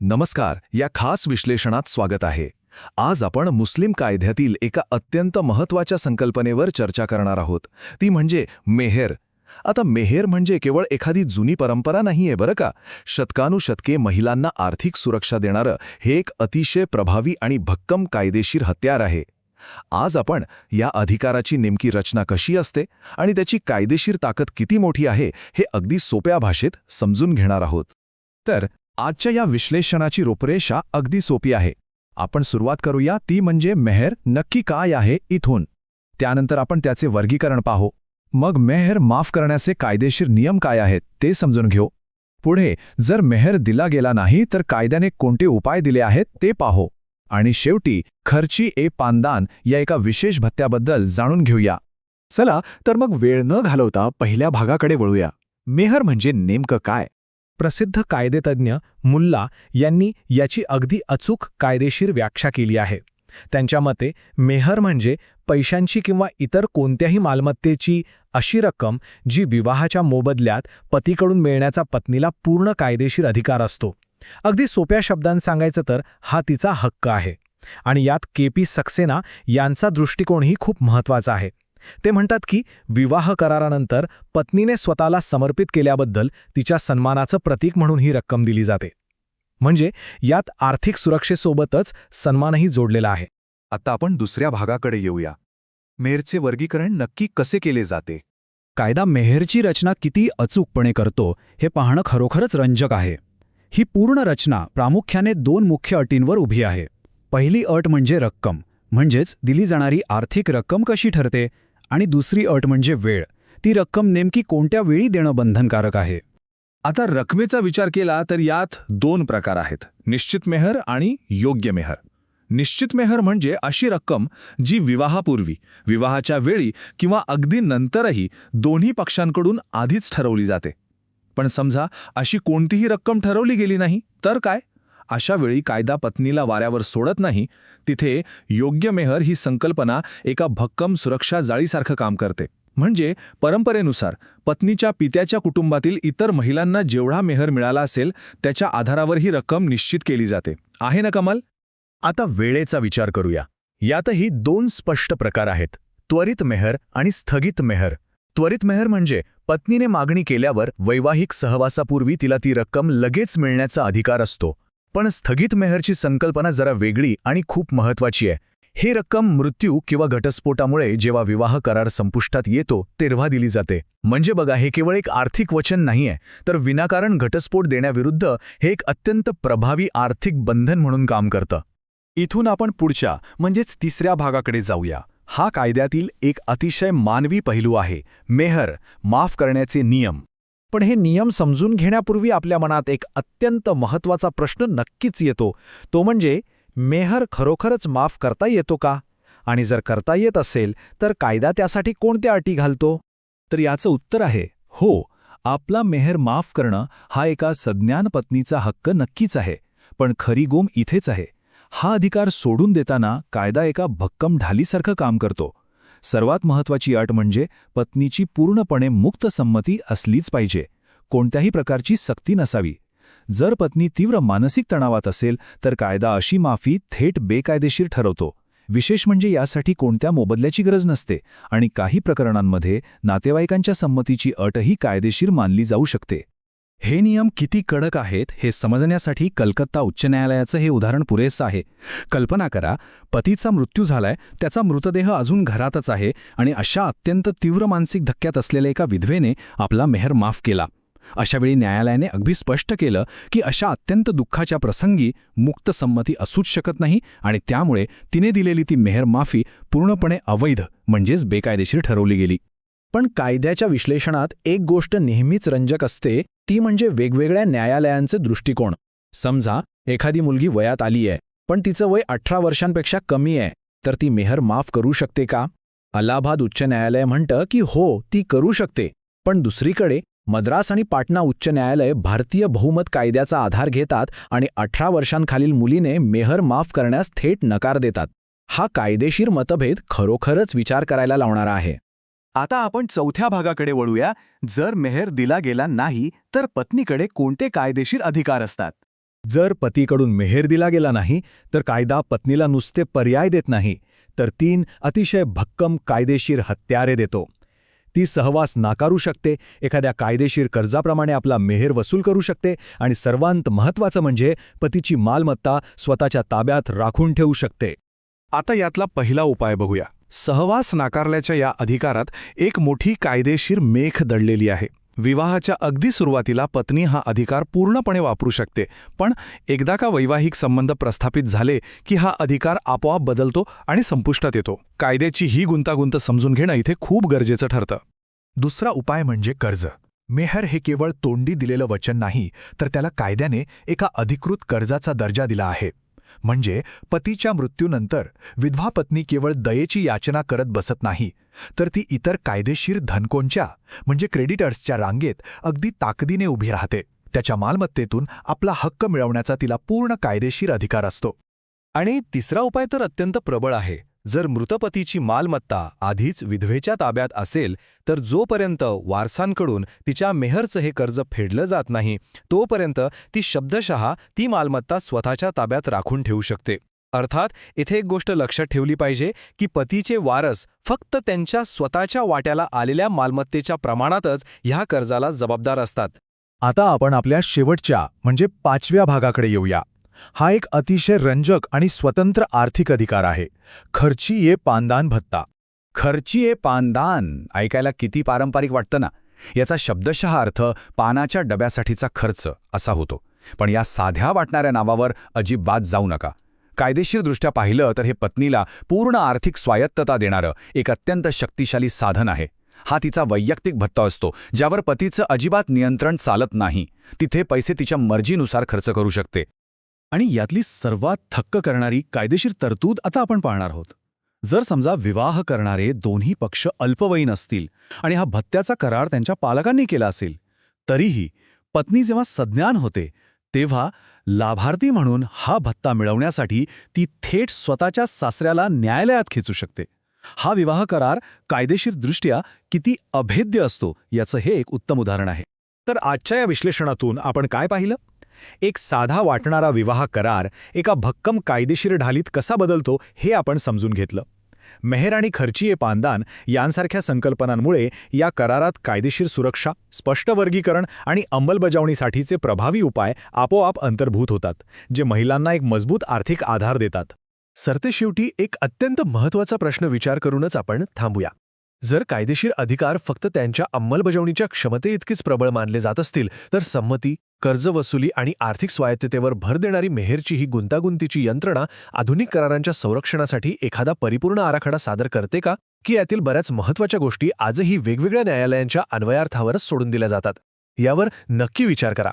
नमस्कार. या खास विश्लेषणात स्वागत आहे. आज आपण मुस्लिम कायद्यातील एका अत्यंत महत्त्वाच्या संकल्पनेवर चर्चा करणार आहोत. ती म्हणजे मेहेर. आता मेहेर म्हणजे केवळ एखादी जुनी परंपरा नाहीये बरं का. शतकानुशतके महिलांना आर्थिक सुरक्षा देणारं हे एक अतिशय प्रभावी आणि भक्कम कायदेशीर हत्यार आहे. आज आपण या अधिकाराची नेमकी रचना कशी असते आणि त्याची कायदेशीर ताकद किती मोठी आहे हे अगदी सोप्या भाषेत समजून घेणार आहोत. तर आजच्या या विश्लेषणाची रूपरेषा अगदी सोपी आहे. आपण सुरुवात करूया ती म्हणजे मेहेर नक्की काय आहे इथून. त्यानंतर आपण त्याचे वर्गीकरण पाहू. मग मेहेर माफ करण्याचे कायदेशीर नियम काय आहेत ते समजून घेऊ. पुढे जर मेहेर दिला गेला नाही तर कायद्याने कोणते उपाय दिले आहेत ते पाहू. आणि शेवटी खर्ची ए पानदान या एका विशेष भत्त्याबद्दल जाणून घेऊया. चला तर मग वेळ न घालवता पहिल्या भागाकडे वळूया. मेहर म्हणजे नेमकं काय? प्रसिद्ध कायदेतज्ञ मुल्ला यांनी याची अगदी अचूक कायदेशीर व्याख्या केली आहे. त्यांच्या मते मेहर म्हणजे पैशांची किंवा इतर कोणत्याही मालमत्तेची अशी रक्कम जी विवाहाच्या मोबदल्यात पतीकडून मिळण्याचा पत्नीला पूर्ण कायदेशीर अधिकार असतो. अगदी सोप्या शब्दांत सांगायचं तर हा तिचा हक्क आहे. आणि यात के.पी. सक्सेना यांचा दृष्टिकोनही खूप महत्त्वाचा आहे. ते म्हणतात की विवाह करारानंतर पत्नीने स्वतःला समर्पित केल्याबद्दल तिच्या सन्मानाचं प्रतीक म्हणून ही रक्कम दिली जाते. म्हणजे यात आर्थिक सुरक्षेसोबतच सन्मानही जोडलेला आहे. आता आपण दुसऱ्या भागाकडे येऊया. मेहरचे वर्गीकरण नक्की कसे केले जाते? कायदा मेहेरची रचना किती अचूकपणे करतो हे पाहणं खरोखरच रंजक आहे. ही पूर्ण रचना प्रामुख्याने दोन मुख्य अटींवर उभी आहे. पहिली अट म्हणजे रक्कम, म्हणजेच दिली जाणारी आर्थिक रक्कम कशी ठरते. आणि दुसरी अट म्हणजे वेळ, ती रक्कम नेमकी कोणत्या वेळी देणं बंधनकारक आहे. आता रकमेचा विचार केला तर यात दोन प्रकार आहेत: निश्चित मेहर आणि योग्य मेहर. निश्चित मेहर म्हणजे अशी रक्कम जी विवाहापूर्वी, विवाहाच्या वेळी किंवा अगदी नंतरही दोन्ही पक्षांकडून आधीच ठरवली जाते. पण समजा अशी कोणतीही रक्कम ठरवली गेली नाही तर काय? अशा वेळी कायदा पत्नीला वाऱ्यावर सोडत नाही. तिथे योग्य मेहर ही संकल्पना एका भक्कम सुरक्षा जाळीसारखं काम करते. म्हणजे परंपरेनुसार पत्नीच्या पित्याच्या कुटुंबातील इतर महिलांना जेवढा मेहर मिळाला असेल त्याच्या आधारावर ही रक्कम निश्चित केली जाते. आहे ना कमाल? आता वेळेचा विचार करूया. यातही दोन स्पष्ट प्रकार आहेत: त्वरित मेहर आणि स्थगित मेहर. त्वरित मेहर म्हणजे पत्नीने मागणी केल्यावर वैवाहिक सहवासापूर्वी तिला ती रक्कम लगेच मिळण्याचा अधिकार असतो. पण स्थगित मेहरची संकल्पना जरा वेगळी आणि खूप महत्त्वाची आहे. ही रक्कम मृत्यू किंवा घटस्फोटामुळे जेव्हा विवाह करार संपुष्टात येतो तेव्हा दिली जाते. म्हणजे बघा, हे केवळ एक आर्थिक वचन नाहीये, तर विनाकारण घटस्फोट देण्याविरुद्ध हे एक अत्यंत प्रभावी आर्थिक बंधन म्हणून काम करतं. इथून आपण पुढच्या म्हणजेच तिसऱ्या भागाकडे जाऊया. हा कायद्यातील एक अतिशय मानवी पैलू आहे: मेहर माफ करण्याचे नियम. पण हे नियम समजून घेण्यापूर्वी आपल्या मनात एक अत्यंत महत्त्वाचा प्रश्न नक्कीच येतो. तो म्हणजे मेहर खरोखरच माफ करता येतो का? आणि जर करता येत असेल तर कायदा त्यासाठी कोणत्या अटी घालतो? तर याचं उत्तर आहे हो. आपला मेहर माफ करणं हा एका सज्ञान पत्नीचा हक्क नक्कीच आहे. पण खरी गोम इथेच आहे. हा अधिकार सोडून देताना कायदा एका भक्कम ढालीसारखं काम करतो. सर्वात महत्त्वाची अट म्हणजे पत्नीची पूर्णपणे मुक्त संमती असलीच पाहिजे. कोणत्याही प्रकारची सक्ती नसावी. जर पत्नी तीव्र मानसिक तणावात असेल तर कायदा अशी माफी थेट बेकायदेशीर ठरवतो. विशेष म्हणजे यासाठी कोणत्या मोबदल्याची गरज नसते आणि काही प्रकरणांमध्ये नातेवाईकांच्या संमतीची अटही कायदेशीर मानली जाऊ शकते. हे नियम किती कडक आहेत हे समजण्यासाठी कलकत्ता उच्च न्यायालयाचं हे उदाहरण पुरेसं आहे. कल्पना करा, पतीचा मृत्यू झालाय, त्याचा मृतदेह अजून घरातच आहे आणि अशा अत्यंत तीव्र मानसिक धक्क्यात असलेल्या एका विधवेने आपला मेहर माफ केला. अशावेळी न्यायालयाने अगदी स्पष्ट केलं की अशा अत्यंत दुःखाच्या प्रसंगी मुक्त संमती असूच शकत नाही आणि त्यामुळे तिने दिलेली ती मेहर माफी पूर्णपणे अवैध म्हणजेच बेकायदेशीर ठरवली गेली. पण कायद्याच्या विश्लेषणात एक गोष्ट नेहमीच रंजक असते, ती म्हणजे वेगवेगळ्या न्यायालयांचे दृष्टिकोन. समजा एखादी मुलगी वयात आली आहे पण तिचं वय 18 वर्षांपेक्षा कमी आहे, तर ती मेहर माफ करू शकते का? अलाहाबाद उच्च न्यायालय म्हणतं की हो, ती करू शकते. पण दुसरीकडे मद्रास आणि पाटणा उच्च न्यायालय भारतीय बहुमत कायद्याचा आधार घेतात आणि 18 वर्षांखालील मुलीने मेहर माफ करण्यास थेट नकार देतात. हा कायदेशीर मतभेद खरोखरच विचार करायला लावणारा आहे. आता आपण चौथ्या भागाकडे वळूया. जर मेहर दिला गेला नाही तर पत्नीकडे कोणते कायदेशीर अधिकार असतात? जर पतीकडून मेहेर दिला गेला नाही तर कायदा पत्नीला नुसते पर्याय देत नाही, तर 3 अतिशय भक्कम कायदेशीर हत्यारे देतो. ती सहवास नाकारू शकते, एखाद्या कायदेशीर कर्जाप्रमाणे आपला मेहेर वसूल करू शकते आणि सर्वांत महत्त्वाचं म्हणजे पतीची मालमत्ता स्वतःच्या ताब्यात राखून ठेवू शकते. आता यातला पहिला उपाय बघूया. सहवास नाकारल्याच्या या अधिकारात एक मोठी कायदेशीर मेख दडलेली आहे. विवाहाच्या अगदी सुरुवातीला पत्नी हा अधिकार पूर्णपणे वापरू शकते, पण एकदा का वैवाहिक संबंध प्रस्थापित झाले की हा अधिकार आपोआप बदलतो आणि संपुष्टात येतो. कायद्याची ही गुंतागुंत समजून घेणं इथे खूप गरजेचं ठरतं. दुसरा उपाय म्हणजे कर्ज. मेहर हे केवळ तोंडी दिलेलं वचन नाही, तर त्याला कायद्याने एका अधिकृत कर्जाचा दर्जा दिला आहे. म्हणजे पतीच्या मृत्यूनंतर विधवा पत्नी केवळ दयेची याचना करत बसत नाही, तर ती इतर कायदेशीर धनकोंच्या म्हणजे क्रेडिटर्सच्या रांगेत अगदी ताकदीने उभी राहते. त्याच्या मालमत्तेतून आपला हक्क मिळवण्याचा तिला पूर्ण कायदेशीर अधिकार असतो. आणि तिसरा उपाय तर अत्यंत प्रबळ आहे. जर मृतपतीची मालमत्ता आधीच विधवेच्या ताब्यात असेल तर जोपर्यंत वारसांकडून तिच्या मेहरचं हे कर्ज फेडलं जात नाही, तोपर्यंत ती शब्दशः ती मालमत्ता स्वतःच्या ताब्यात राखून ठेवू शकते. अर्थात इथे एक गोष्ट लक्षात ठेवली पाहिजे की पतीचे वारस फक्त त्यांच्या स्वतःच्या वाट्याला आलेल्या मालमत्तेच्या प्रमाणातच ह्या कर्जाला जबाबदार असतात. आता आपण आपल्या शेवटच्या म्हणजे 5व्या भागाकडे येऊया. हा एक अतिशय रंजक आणि स्वतंत्र आर्थिक अधिकार आहे. खर्चीये पानदान भत्ता. खर्चीये पानदान ऐकायला किती पारंपरिक वाटतं ना. याचा शब्दशः अर्थ पानाच्या डब्यासाठीचा खर्च असा होतो. पण या साध्या वाटणाऱ्या नावावर अजिबात जाऊ नका. कायदेशीरदृष्ट्या पाहिलं तर हे पत्नीला पूर्ण आर्थिक स्वायत्तता देणारं एक अत्यंत शक्तिशाली साधन आहे. हा तिचा वैयक्तिक भत्ता असतो, ज्यावर पतीचं अजिबात नियंत्रण चालत नाही. तिथे पैसे तिच्या मर्जीनुसार खर्च करू शकते. आणि यातली सर्वात थक्क करणारी कायदेशीर तरतूद आता आपण पाहणार आहोत. जर समजा विवाह करणारे दोन्ही पक्ष अल्पवयीन असतील आणि हा भत्त्याचा करार त्यांच्या पालकांनी केला असेल, तरीही पत्नी जेव्हा सज्ञान होते तेव्हा लाभार्थी म्हणून हा भत्ता मिळवण्यासाठी ती थेट स्वतःच्या सासऱ्याला न्यायालयात खेचू शकते. हा विवाह करार कायदेशीरदृष्ट्या किती अभेद्य असतो याचं हे एक उत्तम उदाहरण आहे. तर आजच्या या विश्लेषणातून आपण काय पाहिलं? एक साधा वाटणारा विवाह करार एका भक्कम कायदेशीर ढालीत कसा बदलतो हे आपण समजून घेतलं. मेहर आणि खर्चीये पानदान यांसारख्या संकल्पनांमुळे या करारात कायदेशीर सुरक्षा, स्पष्ट वर्गीकरण आणि अंमलबजावणीसाठीचे प्रभावी उपाय आपोआप अंतर्भूत होतात, जे महिलांना एक मजबूत आर्थिक आधार देतात. सरतेशेवटी एक अत्यंत महत्त्वाचा प्रश्न विचार करूनच आपण थांबूया. जर कायदेशीर अधिकार फक्त त्यांच्या अंमलबजावणीच्या क्षमतेइतकीच प्रबळ मानले जात असतील, तर संमती, कर्ज वसुली आणि आर्थिक स्वायत्ततेवर भर देणारी मेहरची ही गुंतागुंतीची यंत्रणा आधुनिक करारांच्या संरक्षणासाठी एखादा परिपूर्ण आराखडा सादर करते का? की यातील बऱ्याच महत्त्वाच्या गोष्टी आजही वेगवेगळ्या न्यायालयांच्या अन्वयार्थावरच सोडून दिल्या जातात? यावर नक्की विचार करा.